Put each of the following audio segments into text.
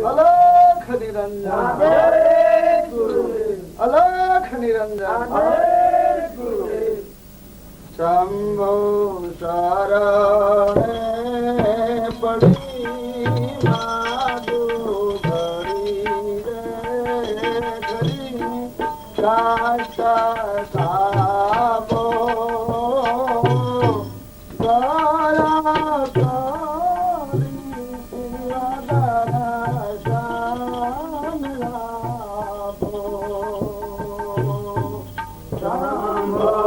अलख निरंजन अलख निरंजन शंभो शरण पड़ी माधु घड़ी रे घड़ी काष्टा साबो गला करी दर्शन लाभो शंभो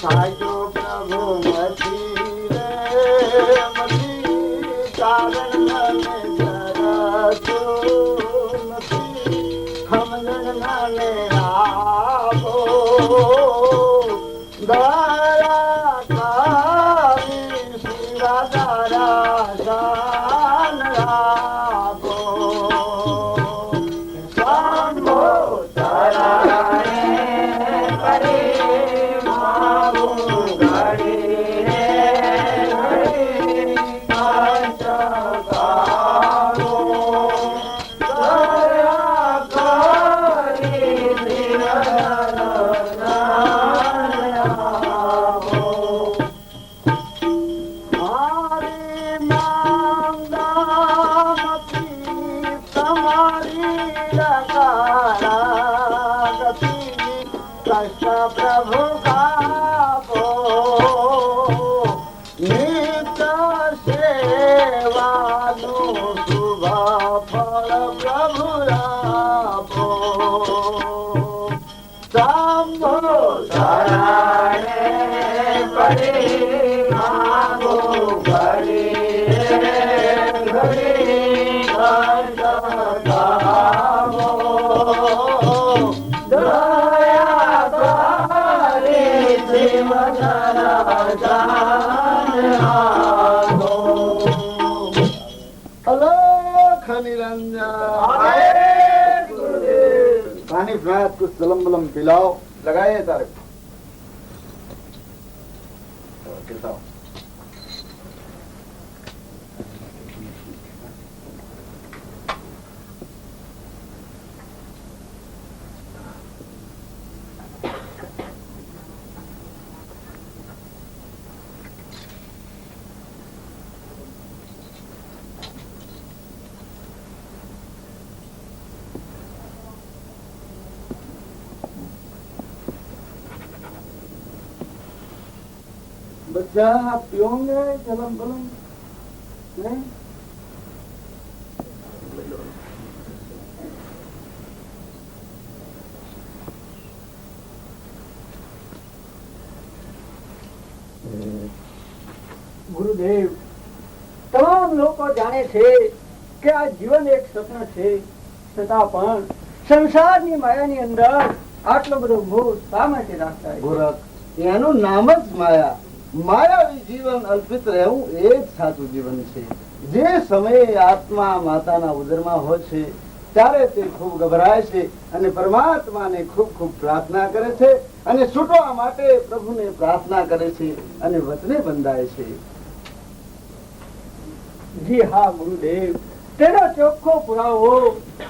साजो प्रभु मती માગો ઘડી ઘડી ઘાવો દયા કરી જીવન અલખ નિરંજન पानी फ्रात कुछ सलम बलम पिलाओ लगाए तारे बच्चा आप पियोगे चलम बलम नहीं ગુરુદેવ તમામ લોકો જાણે છે કે આ જીવન એક સ્વપ્ન છે છતાં પણ સંસારની માયાની અંદર આટલો બધો મોહ શા માટે રાખતા गोरख એનું નામ જ માયા માયાવી જીવન અલ્પિત રહેવું એ જ સાચું જીવન છે જે સમયે આત્મા માતાના ઉદરમાં હોય છે ત્યારે તે ખૂબ ગભરાય છે અને પરમાત્માને ખૂબ ખૂબ પ્રાર્થના કરે છે અને છૂટવા માટે પ્રભુને પ્રાર્થના કરે છે અને વચને બંધાય છે જી હા ગુરુદેવ તેનો ચોખ્ખો પુરાવો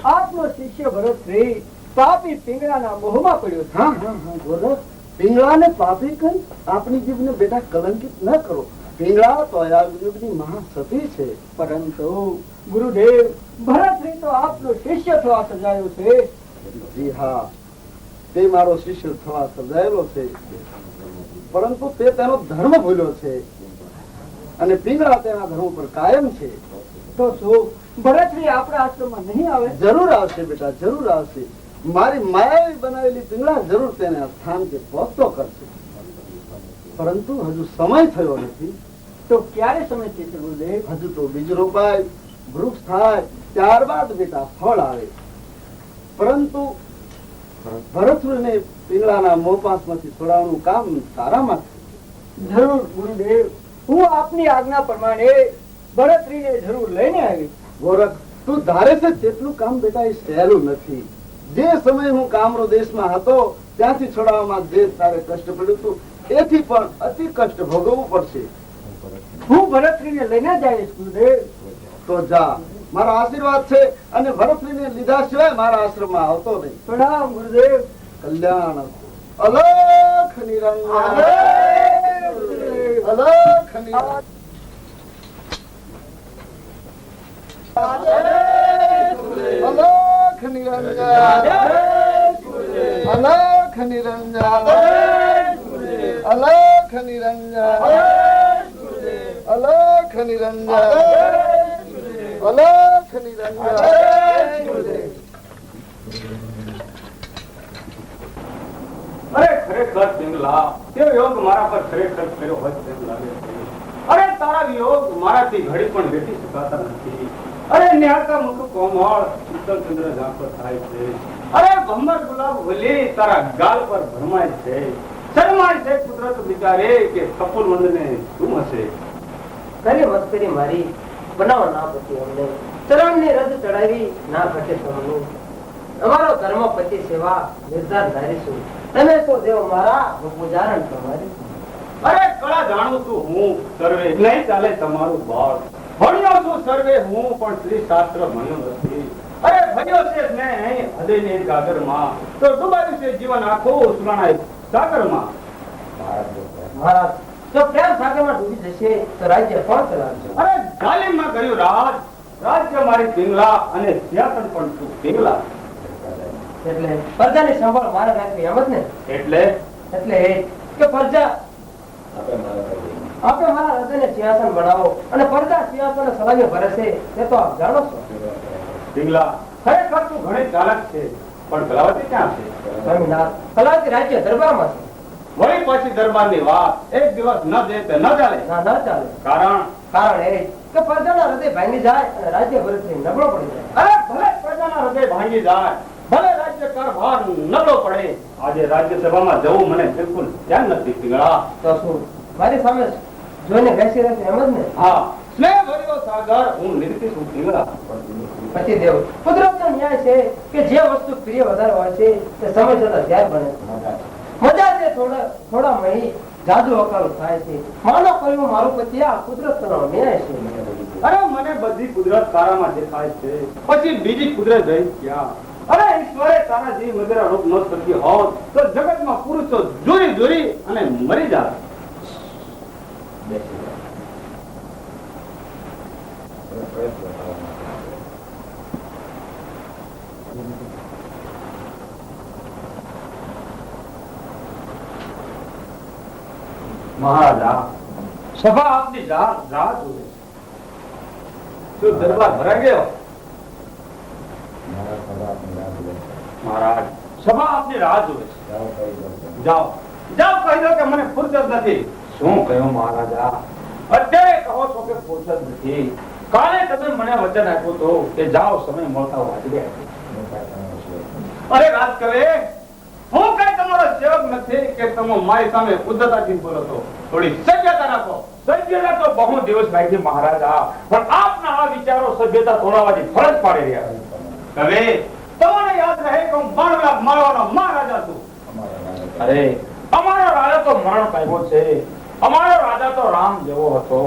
આપનો શિષ્ય ભરતશ્રી પાપી પિંગળાના મોહમાં પડ્યો છે हाँ हाँ हाँ गोरख पिंगला ने पापी कही अपनी जीव ने बेटा कलंकित न करो पिंगला तो युगनी महासती છે પરંતુ ગુરુદેવ ભરતશ્રી તો આપનો શિષ્ય થવા સજાયો છે જી હા તે મારો શિષ્ય થવા સજાયેલો છે પરંતુ તે તેનો ધર્મ ભૂલ્યો છે અને પિંગળા તેના ધર્મ પર કાયમ છે તો શું ભરતશ્રી આપણા આશ્રમમાં નહીં આવે જરૂર આવશે બેટા જરૂર આવશે મારી માયાવી બનાવેલી પિંગળા જરૂર તેને આ સ્થાન કે પહોંચતો કરશે પરંતુ હજુ સમય થયો નથી તો ક્યારે સમય છે ગુરુદેવ હજુ તો બીજ રોપાય વૃક્ષ થાય ત્યારબાદ બેટા ફળ આવે પરંતુ ભરતને પિંગળાના મોપાસમાંથી છોડાવવાનું કામ તારામાં છે જરૂર ગુરુદેવ હું આપની આજ્ઞા પ્રમાણે ભરતશ્રીને જરૂર લઈને આવી ગોરખ તું ધારે છે તેટલું કામ બેટા એ સહેલું નથી જે સમય હું કામરો દેશમાં હતો ત્યાંથી છોડાવવામાં જે તારે કષ્ટ પડ્યું હતું એથી પણ અતિ કષ્ટ ભોગવવું પડશે હું ભરતશ્રીને લઈને જ આવીશ ગુરુદેવ તો જા મારો આશીર્વાદ છે અને ભરતશ્રીને લીધા સિવાય મારા આશ્રમમાં આવતો નહીં પ્રણામ ગુરુદેવ કલ્યાણ અલખ નિરંજન અલખ નિરંજન અલખ નિરંજન અલખ નિરંજન અલખ નિરંજન અલખ નિરંજન અલખ નિરંજન અરે ખરેખર પિંગલા તે યોગ મારા પર ખરેખર કર્યો હોય તેમ લાગે છે અરે તારા વિયોગ મારાથી ઘડી પણ વેઠી શકાતા નથી અરે નિહાળતા મુખ કોમળ શીતળ ચંદ્ર ઝાંખો થાય છે અરે ભમર ગુલાબ વલી તારા ગાલ પર ભરમાય છે શરમાય છે કુદરત વિચારે કે કપૂર મંદને શું હશે કરી મસ્કરી મારી બનાવો ના પછી અમને ચરણની રદ ચડાવી ના ઘટે સમનું અમારો ધર્મ પતિ સેવા નિર્ધાર ધારીશું તમે તો દેવ મારા હું પૂજારણ તમારી અરે કળા જાણું છું હું સર્વે નહીં ચાલે તમારું બાળ ભણ્યો છું સર્વે હું પણ શ્રી શાસ્ત્ર ભણ્યો નથી અરે ભર્યો છે ને હૃદયની ગાગરમાં તો ડૂબાવ્યું છે જીવન આખું સુરાણાય સાગરમાં મહારાજ જો પ્રેમ સાગરમાં ડૂબી જશે તો રાજ્ય કોણ ચલાવશે અરે જાલિમમાં કર્યું રાજ રાજ્ય મારી પિંગલા અને સિંહાસન પણ તું પિંગલા એટલે પ્રજાની સંભાળ મારે રાખવી એમ જ ને એટલે એટલે એ કે પ્રજા આપણે મારા હૃદયને સિંહાસન બનાવો અને પ્રજા સિંહાસન સલામી ભરે છે તે તો આપ જાણો છો પિંગલા ખરેખર તું ઘણી ચાલાક છે પણ કલાવતી ક્યાં છે સ્વામીનાથ કલાવતી રાજ્ય દરબારમાં છે વળી પાછી દરબારની વાત એક દિવસ ન દે તે ન ચાલે. ના ના ચાલે. કારણ એ કે પ્રજાના હૃદય ભાંગી જાય અને રાજ્ય ભરતથી નબળો પડી જાય. અરે ભલે પ્રજાના હૃદય ભાંગી જાય, ભલે રાજ્ય કારભાર નબળો પડે, આજે રાજ્યસભામાં જવું મને બિલકુલ ધ્યાન નથી પિંગળા. તો શું મારી સામે જોઈને બેસી રહેશે એમ જ ને? હા, સ્નેહ ભર્યો સાગર હું નિર્તિ છું પિંગળા. પછી દેવ કુદરતનો ન્યાય છે કે જે વસ્તુ પ્રિય વધારે હોય છે તે સમય જતા ત્યાર બને છે. મજા છે થોડા મહી જાદુ અકાલ થાય છે. માનો કહ્યું મારું પતિ આ કુદરતનો ન્યાય છે. અરે મને બધી કુદરત તારામાં દેખાય છે, પછી બીજી કુદરત રહી ક્યાં? અરે ઈશ્વરે તારા જેવી મધુરા રૂપ ન સર્જી હોત તો જગતમાં પુરુષો જોરી જોરી અને મરી જાય. મહારાજા, સભા આપની રાહ જુએ છે. શું દરબાર ભરાઈ ગયો? મહારાજ, સભા આપની રાહ જુએ છે. જાઓ જાઓ, કહી દો કે મને ફુરસત નથી. શું કહ્યું મહારાજા? અત્યારે કહો છો કે ફુરસત નથી. કાલે તમે મને વચન આપ્યું હતું કે જાઓ, સમય મળતા વાંચી. અરે રાજ કરે, હું કઈ તમારો સેવક નથી કે તમે મારી સામે ઉદ્ધતાથી બોલો છો. થોડી સભ્યતા રાખો. સભ્યતા તો બહુ દિવસ બાકી મહારાજા, પણ આપના આ વિચારો સભ્યતા તોડાવવાની ફરજ પાડી રહ્યા. હવે તમને યાદ રહે કે હું બાણલા મારવાનો મહારાજા છું. અરે અમારો રાજા તો મરણ પામ્યો છે. અમારો રાજા તો રામ જેવો હતો.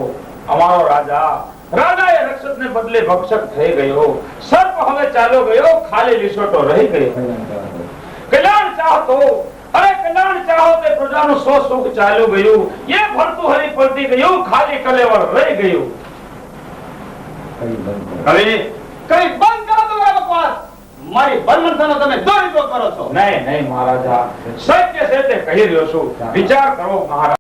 અમારો રાજાએ રક્ષક ને બદલે ભક્ષક થઈ ગયો. સર્પ હવે ચાલ્યો ગયો, ખાલી લીસોટો રહી ગયો. કલ્યાણ ચાહતો, અરે કલ્યાણ ચાહો તે પ્રજાનું સો સુખ ચાલ્યું ગયું. એ ફરતું હરી ફરતી ગયું, ખાલી કલેવર રહી ગયું. હવે કઈ બંધ કરો તમારા બકવાસ. મારી બનમનસાનો તમે દુરુપયોગ કરો છો. નહીં નહીં મહારાજા, સત્ય છે તે કહી રહ્યો છું. વિચાર કરો મહારાજ.